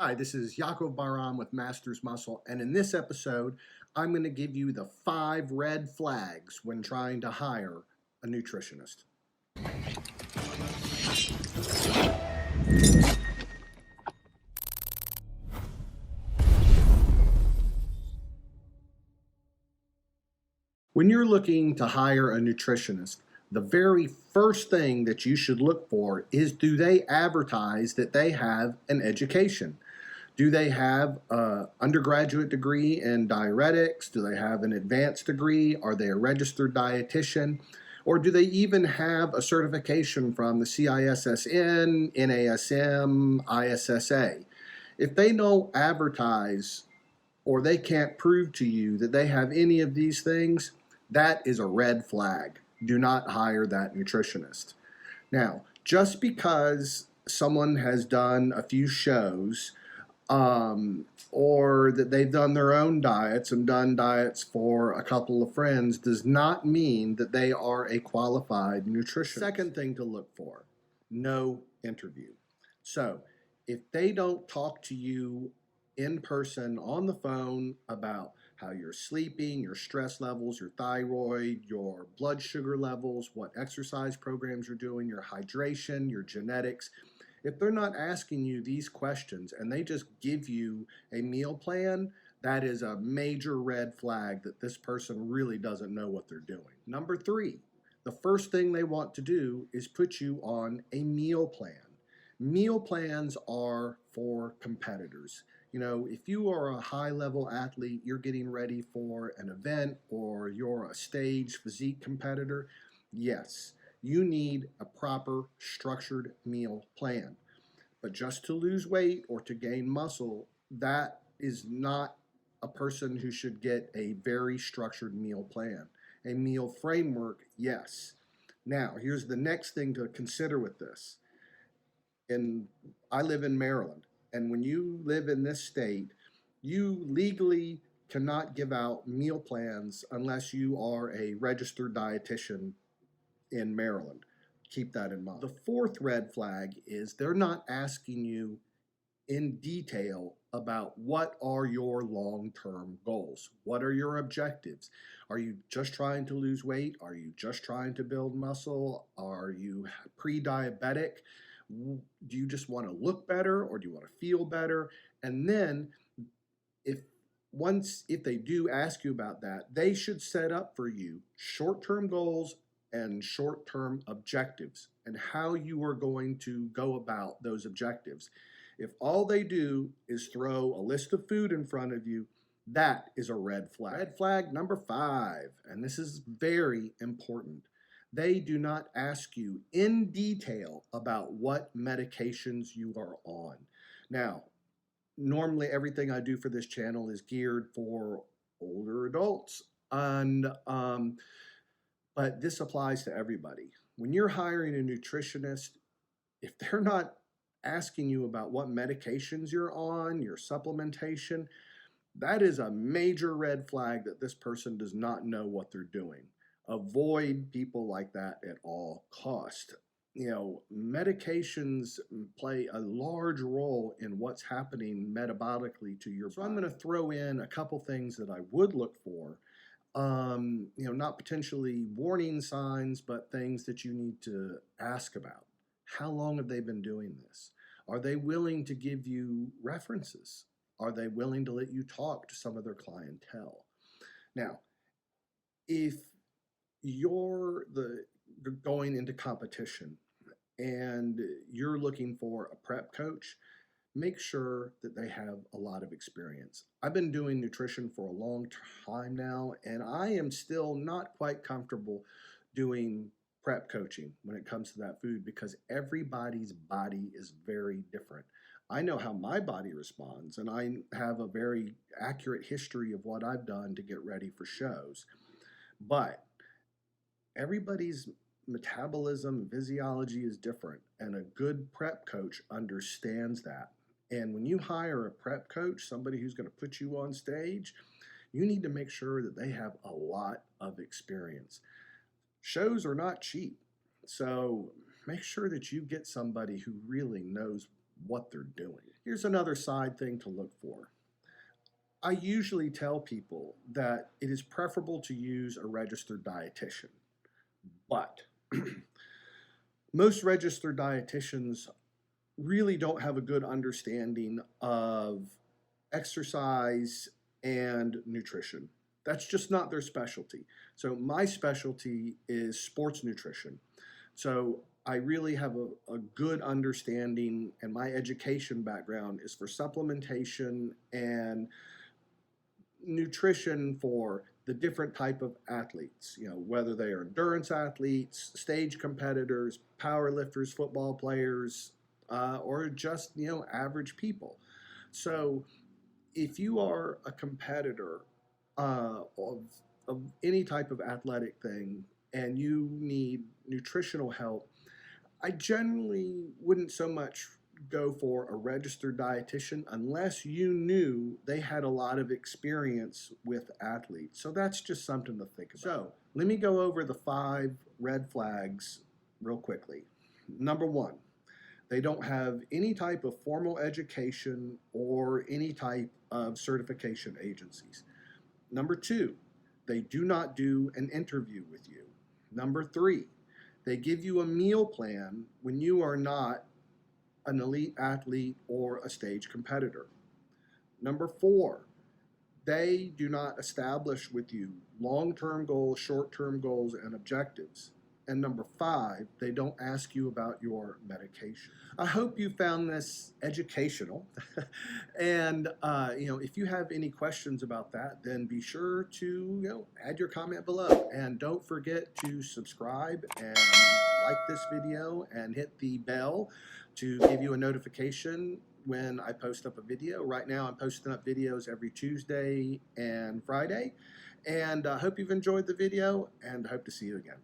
Hi, this is Yaakov Baram with Masters Muscle, and in this episode, I'm going to give you the 5 red flags when trying to hire a nutritionist. When you're looking to hire a nutritionist, the very first thing that you should look for is, do they advertise that they have an education? Do they have an undergraduate degree in diuretics? Do they have an advanced degree? Are they a registered dietitian? Or do they even have a certification from the CISSN, NASM, ISSA? If they don't advertise or they can't prove to you that they have any of these things, that is a red flag. Do not hire that nutritionist. Now, just because someone has done a few shows or that they've done their own diets and done diets for a couple of friends does not mean that they are a qualified nutritionist. Second thing to look for, no interview. So if they don't talk to you in person on the phone about how you're sleeping, your stress levels, your thyroid, your blood sugar levels, what exercise programs you're doing, your hydration, your genetics, if they're not asking you these questions and they just give you a meal plan, that is a major red flag that this person really doesn't know what they're doing. Number 3, the first thing they want to do is put you on a meal plan. Meal plans are for competitors. You know, if you are a high-level athlete, you're getting ready for an event, or you're a stage physique competitor, yes, you need a proper structured meal plan. But just to lose weight or to gain muscle, that is not a person who should get a very structured meal plan. A meal framework, yes. Now, here's the next thing to consider with this. I live in Maryland, and when you live in this state, you legally cannot give out meal plans unless you are a registered dietitian in Maryland. Keep that in mind. The fourth red flag is they're not asking you in detail about what are your long-term goals. What are your objectives? Are you just trying to lose weight? Are you just trying to build muscle? Are you pre-diabetic? Do you just want to look better, or do you want to feel better? And then if they do ask you about that, they should set up for you short-term goals and short-term objectives and how you are going to go about those objectives. If all they do is throw a list of food in front of you, that is a red flag. Red flag number 5, and this is very important. They do not ask you in detail about what medications you are on. Now, normally everything I do for this channel is geared for older adults, and but this applies to everybody. When you're hiring a nutritionist, if they're not asking you about what medications you're on, your supplementation, that is a major red flag that this person does not know what they're doing. Avoid people like that at all cost. You know, medications play a large role in what's happening metabolically to your body. So I'm going to throw in a couple things that I would look for. Not potentially warning signs, but things that you need to ask about. How long have they been doing this? Are they willing to give you references? Are they willing to let you talk to some of their clientele? Now, if you're going into competition and you're looking for a prep coach, make sure that they have a lot of experience. I've been doing nutrition for a long time now, and I am still not quite comfortable doing prep coaching when it comes to that food, because everybody's body is very different. I know how my body responds, and I have a very accurate history of what I've done to get ready for shows. But everybody's metabolism and physiology is different, and a good prep coach understands that. And when you hire a prep coach, somebody who's going to put you on stage, you need to make sure that they have a lot of experience. Shows are not cheap, so make sure that you get somebody who really knows what they're doing. Here's another side thing to look for. I usually tell people that it is preferable to use a registered dietitian, but most registered dietitians really don't have a good understanding of exercise and nutrition. That's just not their specialty. So my specialty is sports nutrition. So I really have a good understanding, and my education background is for supplementation and nutrition for the different type of athletes, whether they are endurance athletes, stage competitors, power lifters, football players, or just, average people. So if you are a competitor of any type of athletic thing and you need nutritional help, I generally wouldn't so much go for a registered dietitian unless you knew they had a lot of experience with athletes. So that's just something to think about. So let me go over the 5 red flags real quickly. Number 1, they don't have any type of formal education or any type of certification agencies. Number 2, they do not do an interview with you. Number 3, they give you a meal plan when you are not an elite athlete or a stage competitor. Number 4, they do not establish with you long-term goals, short-term goals, and objectives. And number 5, they don't ask you about your medication. I hope you found this educational. And if you have any questions about that, then be sure to add your comment below. And don't forget to subscribe and like this video and hit the bell to give you a notification when I post up a video. Right now I'm posting up videos every Tuesday and Friday. And I hope you've enjoyed the video and hope to see you again.